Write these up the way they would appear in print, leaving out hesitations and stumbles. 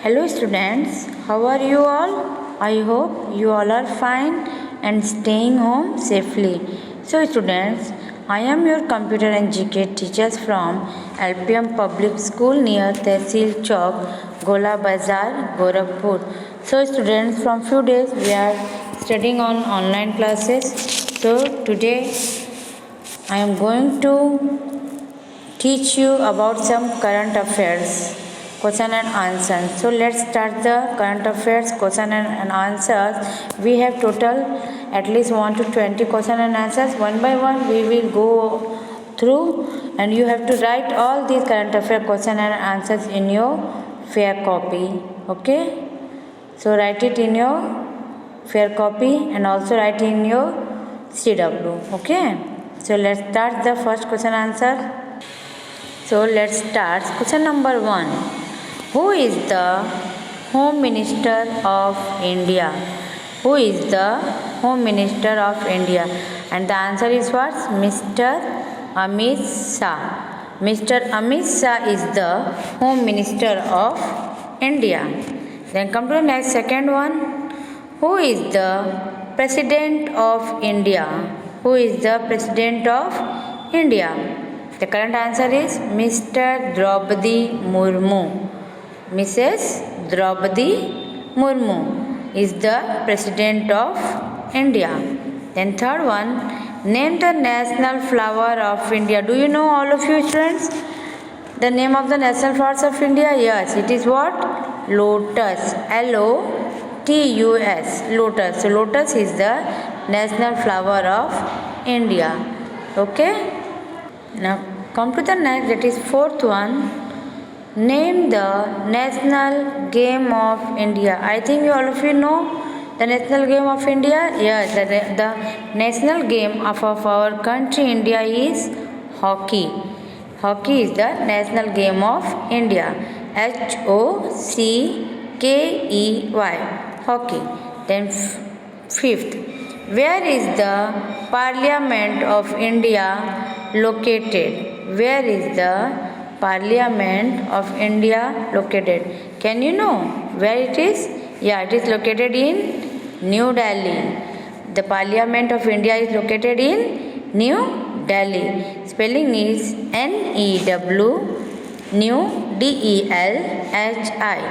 Hello students, how are you all? I hope you all are fine and staying home safely. So students, I am your computer and GK teachers from LPM Public School near Tehsil Chowk, Gola Bazar, Gorakhpur. So students, from few days we are studying on online classes. So today I am going to teach you about some current affairs. Question and answer. So let's start the current affairs question and answers. We have total at least 1 to 20 question and answers. One by one we will go through and you have to write all these current affair question and answers in your fair copy. Okay. So write it in your fair copy and also write in your CW. Okay. So let's start the first question answer. So let's start. Question number 1. Who is the Home Minister of India? Who is the Home Minister of India? And the answer is what? Mr. Amit Shah. Mr. Amit Shah is the Home Minister of India. Then come to the next second one. Who is the President of India? Who is the President of India? The correct answer is Mr. Draupadi Murmu. Mrs. Draupadi Murmu is the President of India. Then third one, name the national flower of India. Do you know, all of you students, the name of the national flowers of India? Yes, it is what? Lotus. Lotus. Lotus. So lotus is the national flower of India. Okay. Now come to the next, that is fourth one. Name the national game of India. I think all of you know the national game of India. Yes, the national game of our country India is hockey. Hockey is the national game of India. Hockey. Hockey. Then fifth. Where is the Parliament of India located? Where is the Parliament of India located? Can you know where it is? Yeah, it is located in New Delhi. The Parliament of India is located in New Delhi. Spelling is NEW, New DELHI,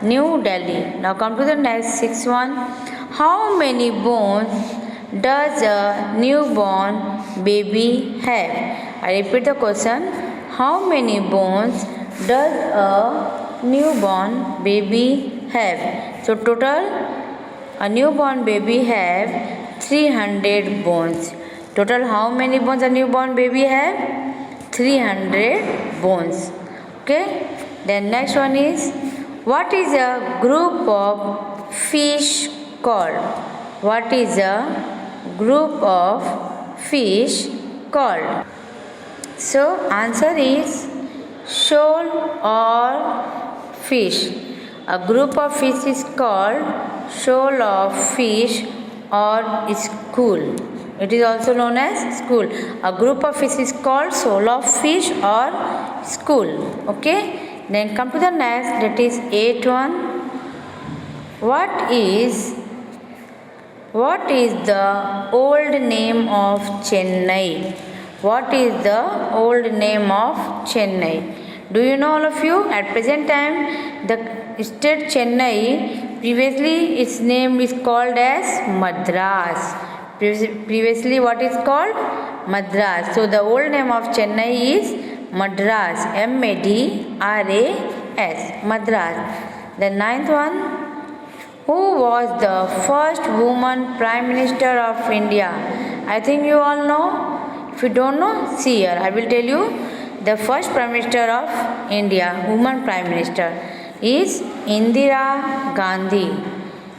New Delhi. Now come to the next sixth one. How many bones does a newborn baby have? I repeat the question. How many bones does a newborn baby have? So total a newborn baby have 300 bones. Total how many bones a newborn baby have? 300 bones. Okay. Then next one is, what is a group of fish called? What is a group of fish called? So answer is shoal or fish. A group of fish is called shoal of fish or school. It is also known as school. A group of fish is called shoal of fish or school. Okay. Then come to the next, that is eighth one. What is the old name of Chennai? What is the old name of Chennai? Do you know, all of you? At present time, the state Chennai, previously its name is called as Madras. Previously what is called? Madras. So the old name of Chennai is Madras. MADRAS. Madras. The ninth one. Who was the first woman Prime Minister of India? I think you all know. If you don't know, see here. I will tell you. The first Prime Minister of India, woman Prime Minister, is Indira Gandhi.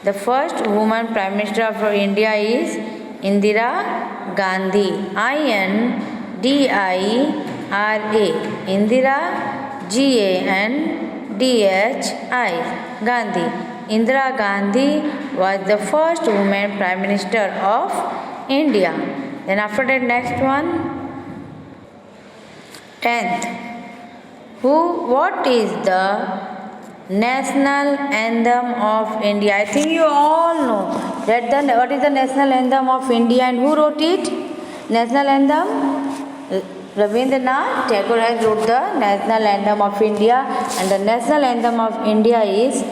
The first woman Prime Minister of India is Indira Gandhi. INDIRA. Indira GANDHI. Gandhi. Indira Gandhi was the first woman Prime Minister of India. Then after that, next one, 10th. What is the national anthem of India? I think you all know that what is the national anthem of India and who wrote it? National anthem? Rabindranath Tagore has wrote the national anthem of India, and the national anthem of India is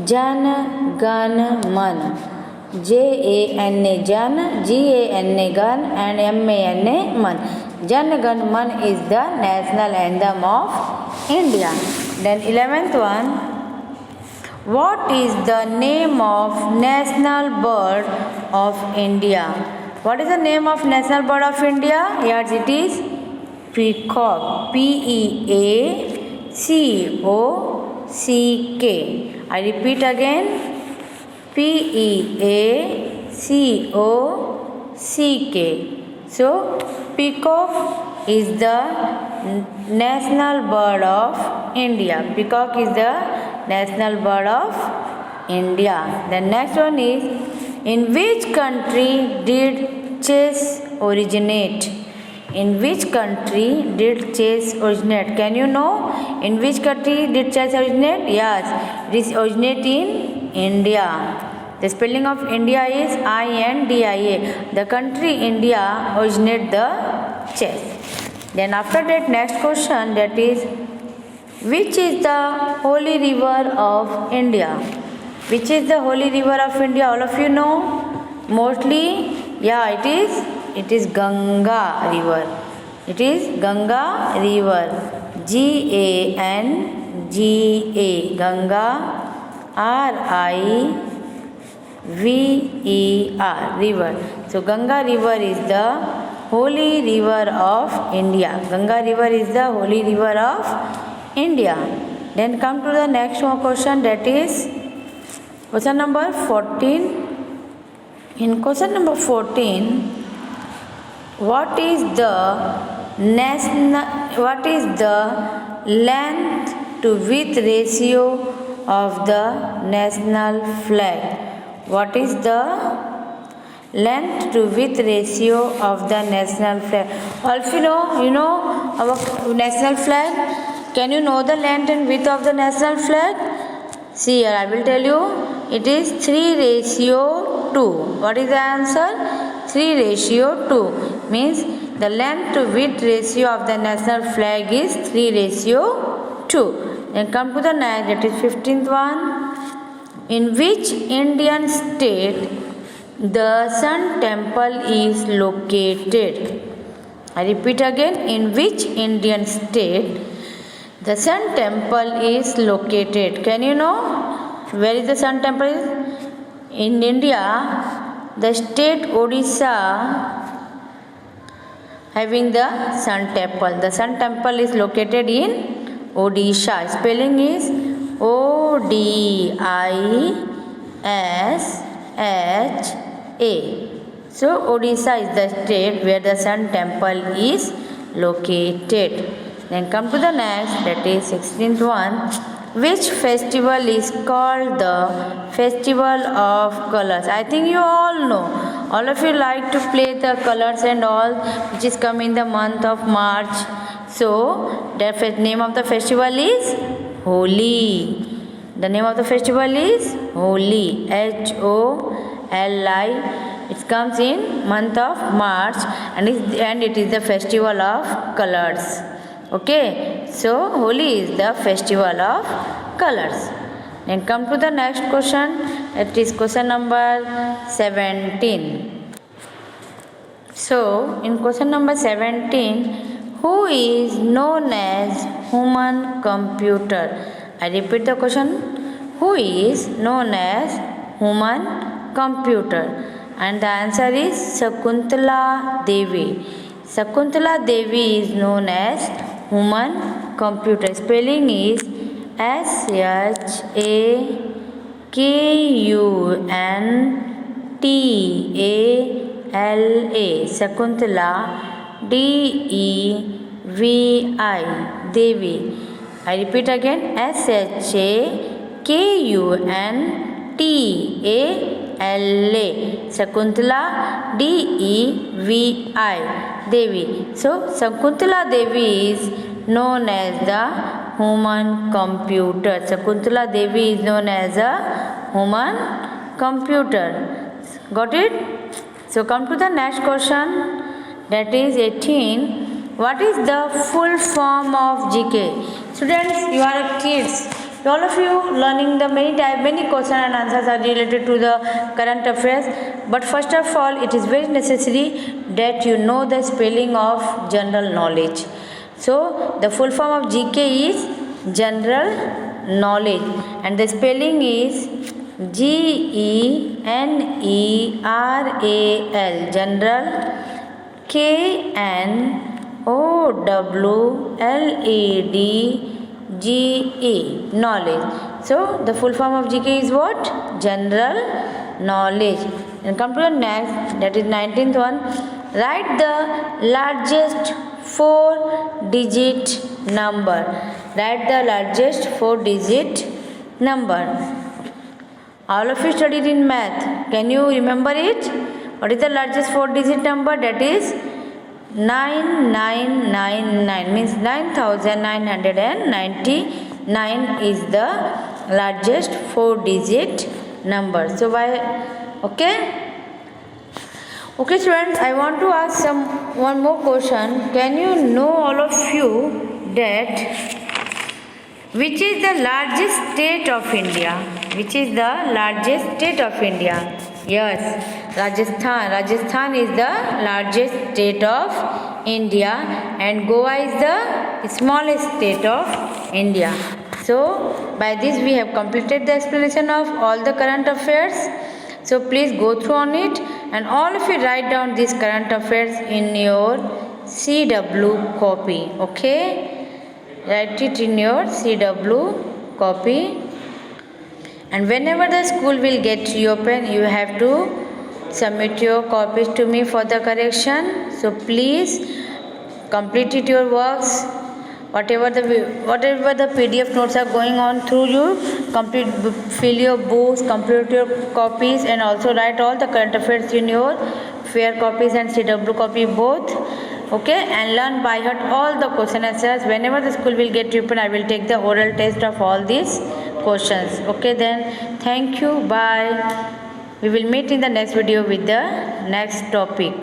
Jan Gan Man. J-A-N-A Jan, G-A-N-A Gan, and M-A-N-A Man. Jan Gan Man is the national anthem of India. Then 11th one. What is the name of national bird of India? What is the name of national bird of India? Yes, it is peacock. P-E-A-C-O-C-K. I repeat again. P-E-A-C-O-C-K. So, peacock is the national bird of India. Peacock is the national bird of India. The next one is, in which country did chess originate? In which country did chess originate? Can you know in which country did chess originate? Yes, it is originate in India. The spelling of India is I-N-D-I-A. The country India originate the chess. Then after that, next question, that is, which is the holy river of India? Which is the holy river of India? All of you know? Mostly, yeah, it is Ganga river. It is Ganga river. G-A-N-G-A. Ganga, R-I-V-E-R, river. So Ganga river is the holy river of India. Ganga river is the holy river of India. Then come to the next one question, that is question number 14. In question number 14, what is the length to width ratio of the national flag? What is the length to width ratio of the national flag? All of you know our national flag. Can you know the length and width of the national flag? See here, I will tell you. It is 3:2. What is the answer? 3:2. Means the length to width ratio of the national flag is 3:2. Then come to the next, that is 15th one. In which Indian state the Sun Temple is located? I repeat again. In which Indian state the Sun Temple is located? Can you know where is the Sun Temple? In India, the state Odisha having the Sun Temple. The Sun Temple is located in Odisha. Spelling is O-D-I-S-H-A. So Odisha is the state where the Sun Temple is located. Then come to the next, that is 16th one. Which festival is called the Festival of Colors? I think you all know. All of you like to play the colors and all, which is come in the month of March. So the name of the festival is Holi. The name of the festival is Holi. H-O-L-I. It comes in month of March, and it is the festival of colors. Okay, so Holi is the festival of colors. Then come to the next question. It is question number 17. So in question number 17, who is known as human computer? I repeat the question. Who is known as human computer? And the answer is Shakuntala Devi. Shakuntala Devi is known as human computer. Spelling is S-H-A-K-U-N-T-A-L-A. Shakuntala D-E-V-I. Devi. I repeat again. S-H-A-K-U-N-T-A-L-A. Shakuntala D-E-V-I. Devi. So Shakuntala Devi is known as the human computer. Shakuntala Devi is known as a human computer. Got it? So come to the next question, that is 18. What is the full form of GK? Students, you are kids. All of you learning the many questions and answers are related to the current affairs. But first of all, it is very necessary that you know the spelling of general knowledge. So the full form of GK is general knowledge, and the spelling is GENERAL, general, KNOWLEDGE, knowledge. So the full form of GK is what? General knowledge. And come to the next, that is 19th one. Write the largest 4-digit number. Write the largest 4-digit number. All of you studied in math. Can you remember it? What is the largest 4-digit number? That is 9999, means 9999 is the largest 4-digit number. So why? Okay students, I want to ask one more question. Can you know, all of you, that which is the largest state of India? Which is the largest state of India? Yes, Rajasthan. Rajasthan is the largest state of India, and Goa is the smallest state of India. So by this we have completed the explanation of all the current affairs. So please go through on it, and all of you write down these current affairs in your CW copy. Okay, write it in your CW copy. And whenever the school will get reopened, you have to submit your copies to me for the correction. So please complete it, your works. Whatever the PDF notes are going on through you, fill your books, complete your copies, and also write all the current affairs in your fair copies and CW copy both. Okay, and learn by heart all the question answers. Whenever the school will get open, I will take the oral test of all these questions. Okay, then thank you, bye. We will meet in the next video with the next topic.